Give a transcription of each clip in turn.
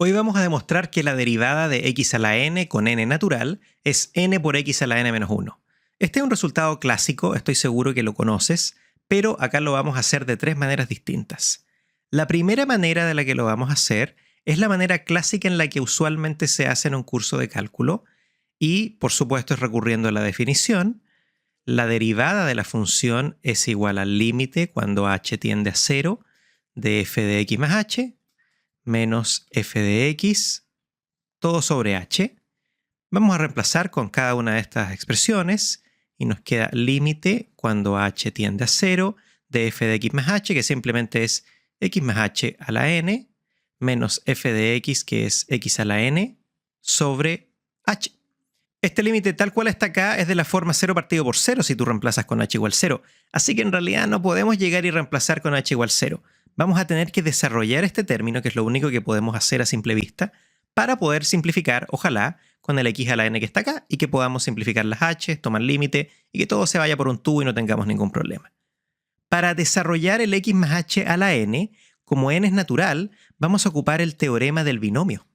Hoy vamos a demostrar que la derivada de x a la n con n natural es n por x a la n menos 1. Este es un resultado clásico, estoy seguro que lo conoces, pero acá lo vamos a hacer de tres maneras distintas. La primera manera de la que lo vamos a hacer es la manera clásica en la que usualmente se hace en un curso de cálculo y, por supuesto, es recurriendo a la definición. La derivada de la función es igual al límite cuando h tiende a 0 de f de x más h menos f de x, todo sobre h. Vamos a reemplazar con cada una de estas expresiones y nos queda límite cuando h tiende a 0 de f de x más h, que simplemente es x más h a la n, menos f de x, que es x a la n, sobre h. Este límite tal cual está acá es de la forma 0 partido por 0 si tú reemplazas con h igual 0. Así que en realidad no podemos llegar y reemplazar con h igual 0. Vamos a tener que desarrollar este término, que es lo único que podemos hacer a simple vista, para poder simplificar, ojalá, con el x a la n que está acá y que podamos simplificar las h, tomar límite y que todo se vaya por un tubo y no tengamos ningún problema. Para desarrollar el x más h a la n, como n es natural, vamos a ocupar el teorema del binomio.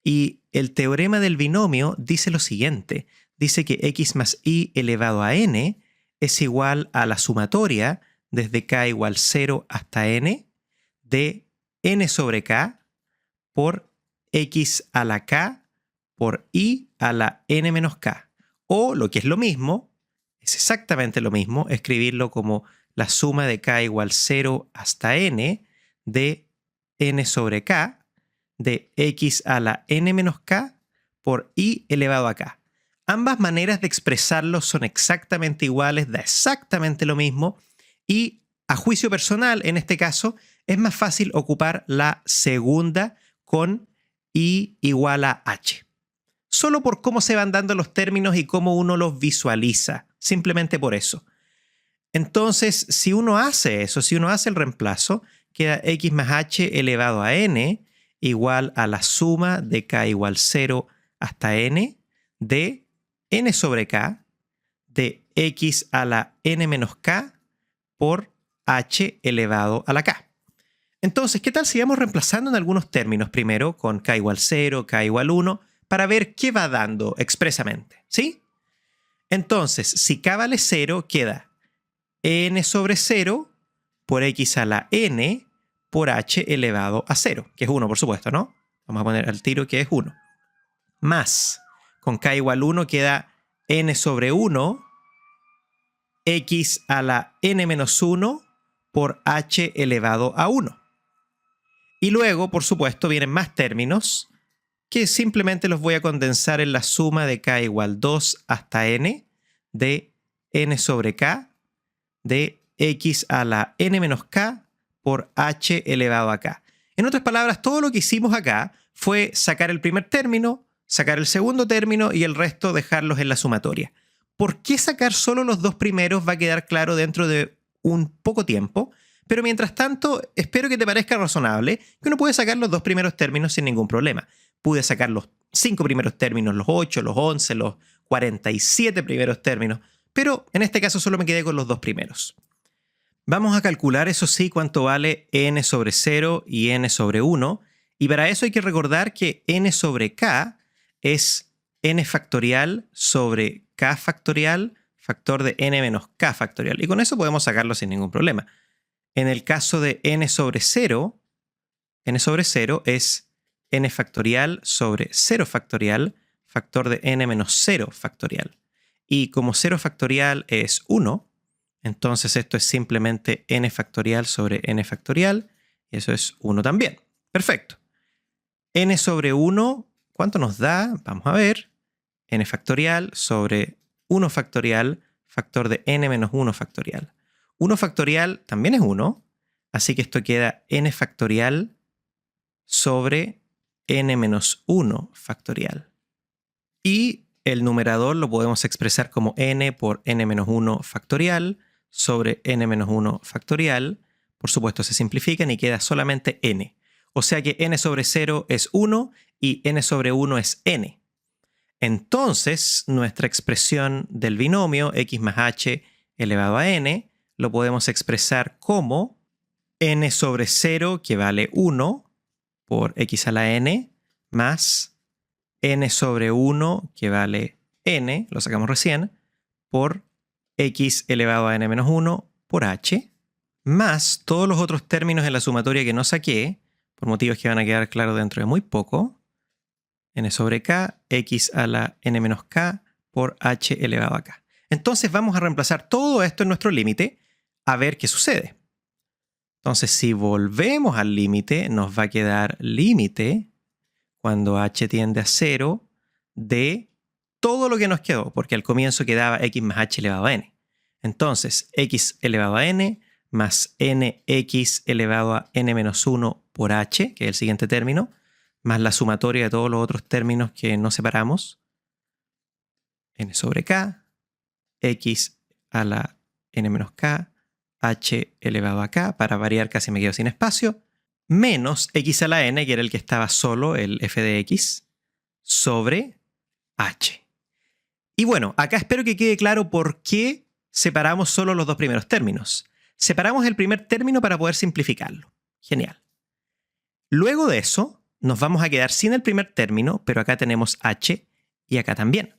Y el teorema del binomio dice lo siguiente. Dice que x más y elevado a n es igual a la sumatoria desde k igual 0 hasta n de n sobre k por x a la k por y a la n menos k. O lo que es lo mismo, es exactamente lo mismo, escribirlo como la suma de k igual 0 hasta n de n sobre k de x a la n menos k por y elevado a k. Ambas maneras de expresarlo son exactamente iguales, da exactamente lo mismo y a juicio personal, en este caso, es más fácil ocupar la segunda con y igual a h. Solo por cómo se van dando los términos y cómo uno los visualiza, simplemente por eso. Entonces, si uno hace eso, si uno hace el reemplazo, queda x más h elevado a n igual a la suma de k igual 0 hasta n de n sobre k de x a la n menos k por h elevado a la k. Entonces, ¿qué tal si vamos reemplazando en algunos términos primero con k igual 0, k igual 1, para ver qué va dando expresamente? ¿Sí? Entonces, si k vale 0, queda n sobre 0 por x a la n por h elevado a 0, que es 1, por supuesto, ¿no? Vamos a poner al tiro que es 1. Más, con k igual 1 queda n sobre 1 x a la n menos 1 por h elevado a 1. Y luego, por supuesto, vienen más términos que simplemente los voy a condensar en la suma de k igual 2 hasta n de n sobre k de x a la n menos k por h elevado a k. En otras palabras, todo lo que hicimos acá fue sacar el primer término, sacar el segundo término y el resto dejarlos en la sumatoria. ¿Por qué sacar solo los dos primeros? Va a quedar claro dentro de un poco tiempo, pero mientras tanto espero que te parezca razonable que uno puede sacar los dos primeros términos sin ningún problema. Pude sacar los 5 primeros términos, los 8, los 11, los 47 primeros términos, pero en este caso solo me quedé con los dos primeros. Vamos a calcular, eso sí, cuánto vale n sobre 0 y n sobre 1. Y para eso hay que recordar que n sobre k es n factorial sobre k factorial, factor de n menos k factorial. Y con eso podemos sacarlo sin ningún problema. En el caso de n sobre 0 es n factorial sobre 0 factorial, factor de n menos 0 factorial. Y como 0 factorial es 1, entonces esto es simplemente n factorial sobre n factorial, y eso es 1 también. Perfecto. N sobre 1, ¿cuánto nos da? Vamos a ver. N factorial sobre 1 factorial, factor de n menos 1 factorial. 1 factorial también es 1, así que esto queda n factorial sobre n menos 1 factorial. Y el numerador lo podemos expresar como n por n menos 1 factorial sobre n menos 1 factorial. Por supuesto se simplifican y queda solamente n. O sea que n sobre 0 es 1 y n sobre 1 es n. Entonces nuestra expresión del binomio x más h elevado a n lo podemos expresar como n sobre 0, que vale 1, por x a la n más n sobre 1, que vale n, lo sacamos recién, por x elevado a n menos 1 por h, más todos los otros términos en la sumatoria que no saqué, por motivos que van a quedar claros dentro de muy poco, n sobre k, x a la n menos k por h elevado a k. Entonces vamos a reemplazar todo esto en nuestro límite a ver qué sucede. Entonces si volvemos al límite, nos va a quedar límite cuando h tiende a 0 de todo lo que nos quedó, porque al comienzo quedaba x más h elevado a n. Entonces x elevado a n más nx elevado a n menos 1 por h, que es el siguiente término, más la sumatoria de todos los otros términos que no separamos, n sobre k, x a la n menos k, h elevado a k, para variar casi me quedo sin espacio, menos x a la n, que era el que estaba solo, el f de x, sobre h. Y bueno, acá espero que quede claro por qué separamos solo los dos primeros términos. Separamos el primer término para poder simplificarlo. Genial. Luego de eso, nos vamos a quedar sin el primer término, pero acá tenemos h y acá también.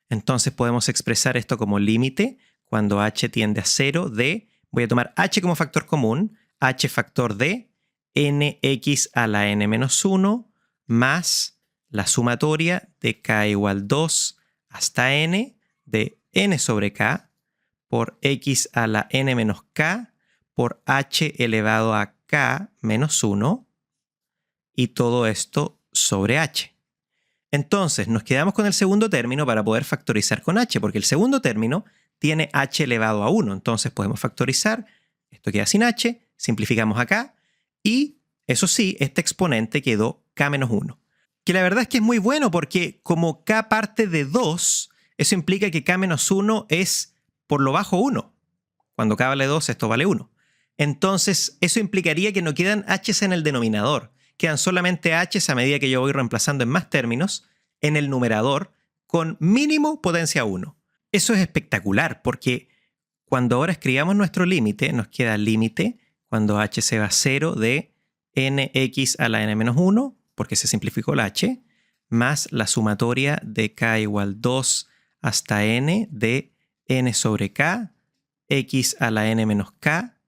Entonces podemos expresar esto como límite cuando h tiende a 0 de, voy a tomar h como factor común, h factor de nx a la n menos 1 más la sumatoria de k igual 2 hasta n de n sobre k por x a la n menos k por h elevado a k menos 1 y todo esto sobre h. Entonces nos quedamos con el segundo término para poder factorizar con h, porque el segundo término tiene h elevado a 1. Entonces podemos factorizar, esto queda sin h, simplificamos acá y eso sí, este exponente quedó k menos 1. Que la verdad es que es muy bueno porque como k parte de 2, eso implica que k menos 1 es por lo bajo 1. Cuando k vale 2, esto vale 1. Entonces eso implicaría que no quedan h's en el denominador. Quedan solamente h's a medida que yo voy reemplazando en más términos en el numerador con mínimo potencia 1. Eso es espectacular porque cuando ahora escribamos nuestro límite, nos queda límite cuando h se va a 0 de nx a la n menos 1, porque se simplificó la h, más la sumatoria de k igual 2 hasta n de n sobre k, x a la n menos k,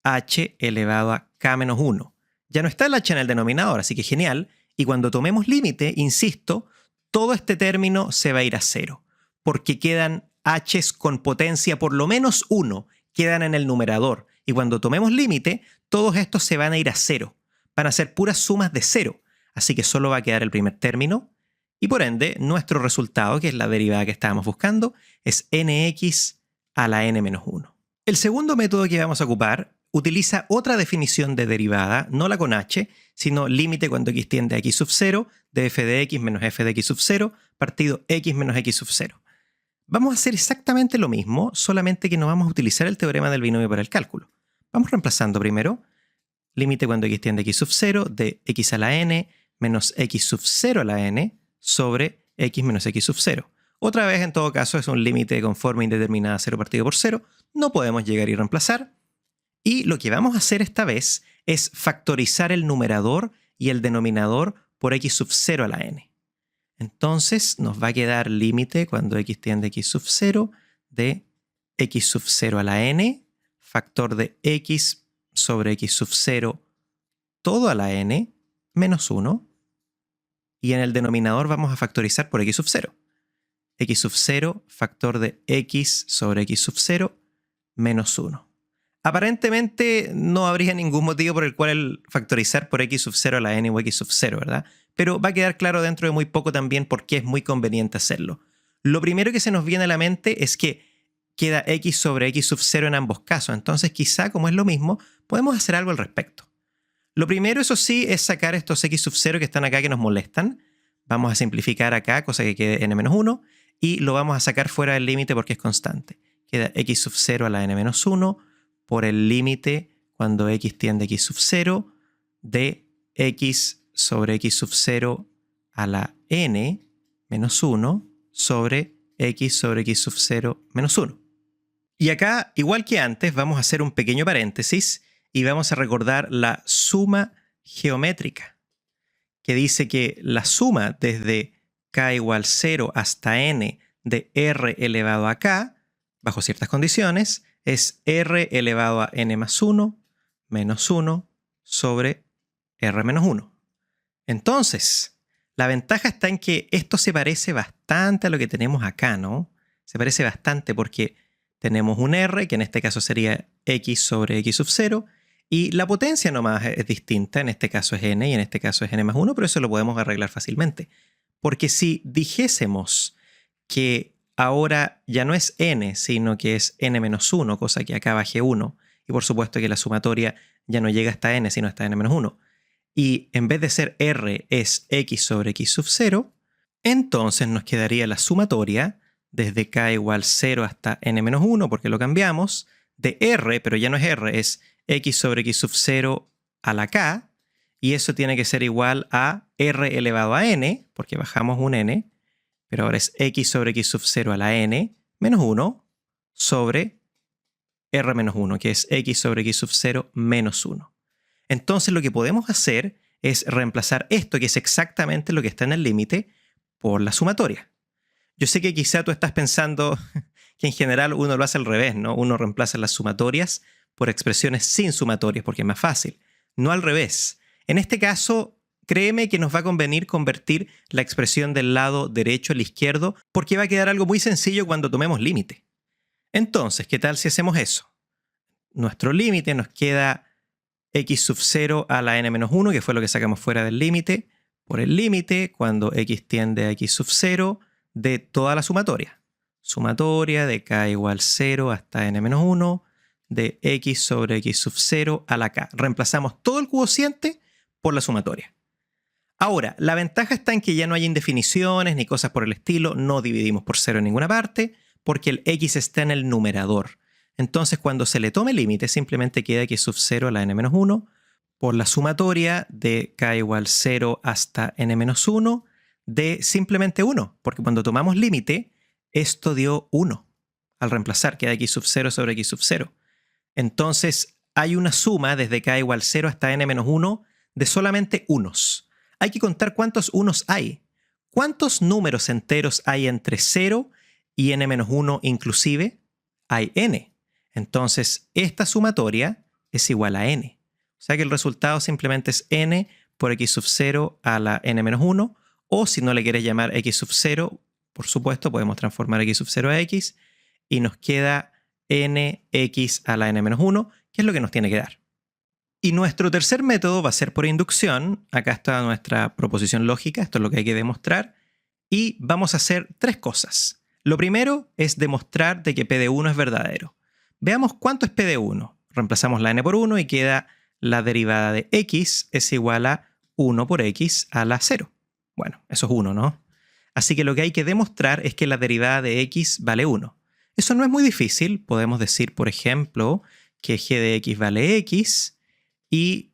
h elevado a k menos 1. Ya no está el h en el denominador, así que genial. Y cuando tomemos límite, insisto, todo este término se va a ir a 0, porque quedan h's con potencia por lo menos 1, quedan en el numerador. Y cuando tomemos límite, todos estos se van a ir a 0. Van a ser puras sumas de 0. Así que solo va a quedar el primer término. Y por ende, nuestro resultado, que es la derivada que estábamos buscando, es nx a la n menos 1. El segundo método que vamos a ocupar utiliza otra definición de derivada, no la con h, sino límite cuando x tiende a x sub 0 de f de x menos f de x sub 0 partido x menos x sub 0. Vamos a hacer exactamente lo mismo, solamente que no vamos a utilizar el teorema del binomio para el cálculo. Vamos reemplazando primero límite cuando x tiende a x sub 0 de x a la n menos x sub 0 a la n sobre x menos x sub 0. Otra vez, en todo caso, es un límite con forma indeterminada 0 partido por 0. No podemos llegar y reemplazar. Y lo que vamos a hacer esta vez es factorizar el numerador y el denominador por x sub 0 a la n. Entonces nos va a quedar límite cuando x tiende a x sub 0 de x sub 0 a la n, factor de x sobre x sub 0 todo a la n menos 1. Y en el denominador vamos a factorizar por x sub 0. X sub 0, factor de x sobre x sub 0 menos 1. Aparentemente no habría ningún motivo por el cual el factorizar por x sub 0 a la n o x sub 0, ¿verdad? Pero va a quedar claro dentro de muy poco también por qué es muy conveniente hacerlo. Lo primero que se nos viene a la mente es que queda x sobre x sub 0 en ambos casos, entonces quizá, como es lo mismo, podemos hacer algo al respecto. Lo primero, eso sí, es sacar estos x sub 0 que están acá que nos molestan. Vamos a simplificar acá, cosa que quede n menos 1, y lo vamos a sacar fuera del límite porque es constante. Queda x sub 0 a la n menos 1 por el límite cuando x tiende a x sub 0 de x sobre x sub 0 a la n menos 1 sobre x sub 0 menos 1. Y acá, igual que antes, vamos a hacer un pequeño paréntesis y vamos a recordar la suma geométrica. que dice que la suma desde k igual 0 hasta n de r elevado a k, bajo ciertas condiciones, es r elevado a n más 1 menos 1 sobre r menos 1. Entonces, la ventaja está en que esto se parece bastante a lo que tenemos acá, ¿no? Se parece bastante porque tenemos un r, que en este caso sería x sobre x sub 0, y la potencia nomás es distinta, en este caso es n y en este caso es n más 1, pero eso lo podemos arreglar fácilmente. Porque si dijésemos que ahora ya no es n, sino que es n menos 1, cosa que acá baje 1, y por supuesto que la sumatoria ya no llega hasta n, sino hasta n menos 1, y en vez de ser r es x sobre x sub 0, entonces nos quedaría la sumatoria desde k igual 0 hasta n menos 1, porque lo cambiamos, de r, pero ya no es r, es x sobre x sub 0 a la k, y eso tiene que ser igual a r elevado a n, porque bajamos un n, pero ahora es x sobre x sub 0 a la n menos 1 sobre r menos 1, que es x sobre x sub 0 menos 1. Entonces lo que podemos hacer es reemplazar esto, que es exactamente lo que está en el límite, por la sumatoria. Yo sé que quizá tú estás pensando que en general uno lo hace al revés, ¿no? Uno reemplaza las sumatorias por expresiones sin sumatorias porque es más fácil. No al revés. En este caso, créeme que nos va a convenir convertir la expresión del lado derecho al izquierdo porque va a quedar algo muy sencillo cuando tomemos límite. Entonces, ¿qué tal si hacemos eso? Nuestro límite nos queda x sub 0 a la n menos 1, que fue lo que sacamos fuera del límite, por el límite cuando x tiende a x sub 0 de toda la sumatoria. Sumatoria de k igual 0 hasta n menos 1 de x sobre x sub 0 a la k. Reemplazamos todo el cociente por la sumatoria. Ahora, la ventaja está en que ya no hay indefiniciones ni cosas por el estilo, no dividimos por 0 en ninguna parte, porque el x está en el numerador. Entonces, cuando se le tome límite, simplemente queda x sub 0 a la n menos 1 por la sumatoria de k igual 0 hasta n menos 1 de simplemente 1, porque cuando tomamos límite, esto dio 1. Al reemplazar, queda x sub 0 sobre x sub 0. Entonces, hay una suma desde k igual 0 hasta n menos 1 de solamente unos. Hay que contar cuántos unos hay. ¿Cuántos números enteros hay entre 0 y n menos 1 inclusive? Hay n. Entonces, esta sumatoria es igual a n. O sea que el resultado simplemente es n por x sub 0 a la n menos 1, o si no le quieres llamar x sub 0, por supuesto, podemos transformar x sub 0 a x, y nos queda nx a la n menos 1, que es lo que nos tiene que dar. Y nuestro tercer método va a ser por inducción. Acá está nuestra proposición lógica, esto es lo que hay que demostrar, y vamos a hacer tres cosas. Lo primero es demostrar de que p de 1 es verdadero. Veamos cuánto es p de 1. Reemplazamos la n por 1 y queda la derivada de x es igual a 1 por x a la 0. Bueno, eso es 1, ¿no? Así que lo que hay que demostrar es que la derivada de x vale 1. Eso no es muy difícil. Podemos decir, por ejemplo, que g de x vale x y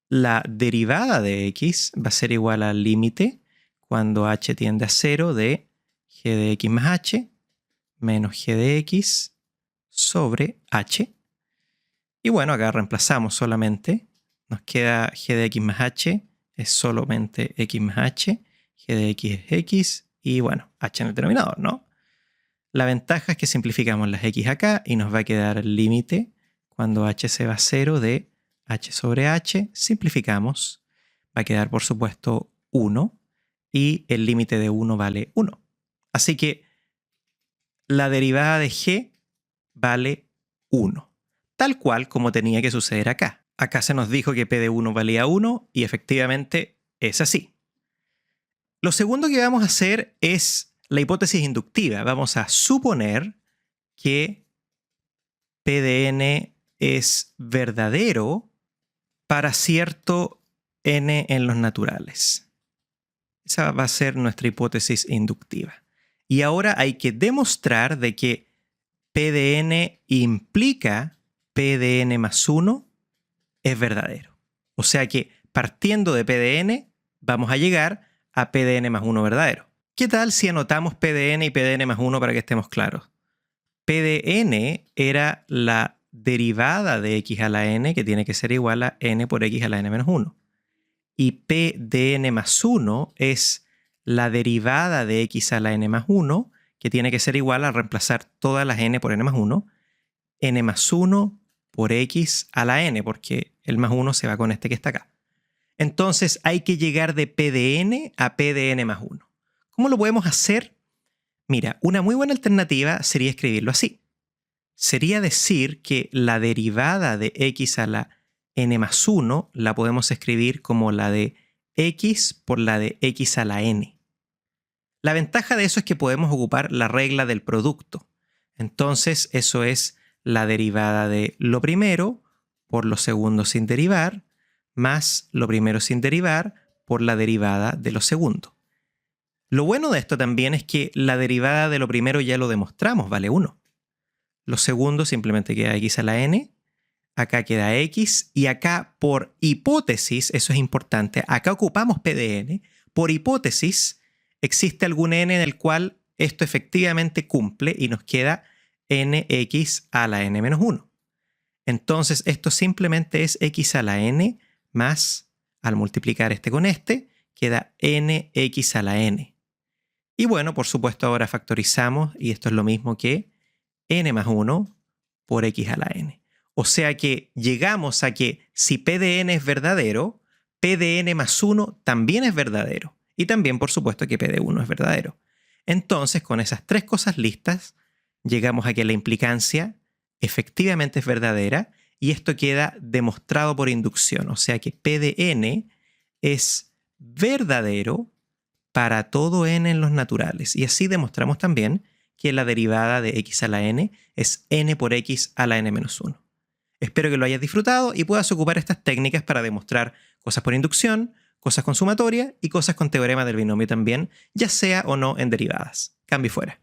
la derivada de x va a ser igual al límite cuando h tiende a 0 de g de x más h menos g de x sobre h. Y bueno, acá reemplazamos solamente. Nos queda g de x más h es solamente x más h. G de x es x y bueno, h en el denominador, ¿no? La ventaja es que simplificamos las x acá y nos va a quedar el límite cuando h se va a 0 de h sobre h. Simplificamos. Va a quedar, por supuesto, 1 y el límite de 1 vale 1. Así que la derivada de g vale 1, tal cual como tenía que suceder acá. Acá se nos dijo que p de 1 valía 1 y efectivamente es así. Lo segundo que vamos a hacer es la hipótesis inductiva. Vamos a suponer que p de n es verdadero para cierto n en los naturales. Esa va a ser nuestra hipótesis inductiva. Y ahora hay que demostrar de que p de n implica p de n más 1 es verdadero. O sea que partiendo de p de n vamos a llegar a p de n más 1 verdadero. ¿Qué tal si anotamos p de n y p de n más 1 para que estemos claros? P de n era la derivada de x a la n, que tiene que ser igual a n por x a la n menos 1. y p de n más 1 es la derivada de x a la n más 1, que tiene que ser igual a reemplazar todas las n por n más 1, n más 1 por x a la n, porque el más 1 se va con este que está acá. Entonces hay que llegar de p de n a p de n más 1. ¿Cómo lo podemos hacer? Mira, una muy buena alternativa sería escribirlo así. Sería decir que la derivada de x a la n más 1 la podemos escribir como la de x por la de x a la n. La ventaja de eso es que podemos ocupar la regla del producto. Entonces eso es la derivada de lo primero por lo segundo sin derivar, más lo primero sin derivar por la derivada de lo segundo. Lo bueno de esto también es que la derivada de lo primero ya lo demostramos, vale 1. Lo segundo simplemente queda x a la n, acá queda x, y acá por hipótesis, eso es importante, acá ocupamos p de n, por hipótesis existe algún n en el cual esto efectivamente cumple y nos queda nx a la n menos 1. Entonces esto simplemente es x a la n más, al multiplicar este con este, queda nx a la n. Y bueno, por supuesto ahora factorizamos y esto es lo mismo que n más 1 por x a la n. O sea que llegamos a que si p de n es verdadero, p de n más 1 también es verdadero. Y también, por supuesto, que p de 1 es verdadero. Entonces, con esas tres cosas listas, llegamos a que la implicancia efectivamente es verdadera y esto queda demostrado por inducción. O sea que p de n es verdadero para todo n en los naturales. Y así demostramos también que la derivada de x a la n es n por x a la n menos 1. Espero que lo hayas disfrutado y puedas ocupar estas técnicas para demostrar cosas por inducción, cosas con sumatoria y cosas con teorema del binomio también, ya sea o no en derivadas. Cambio y fuera.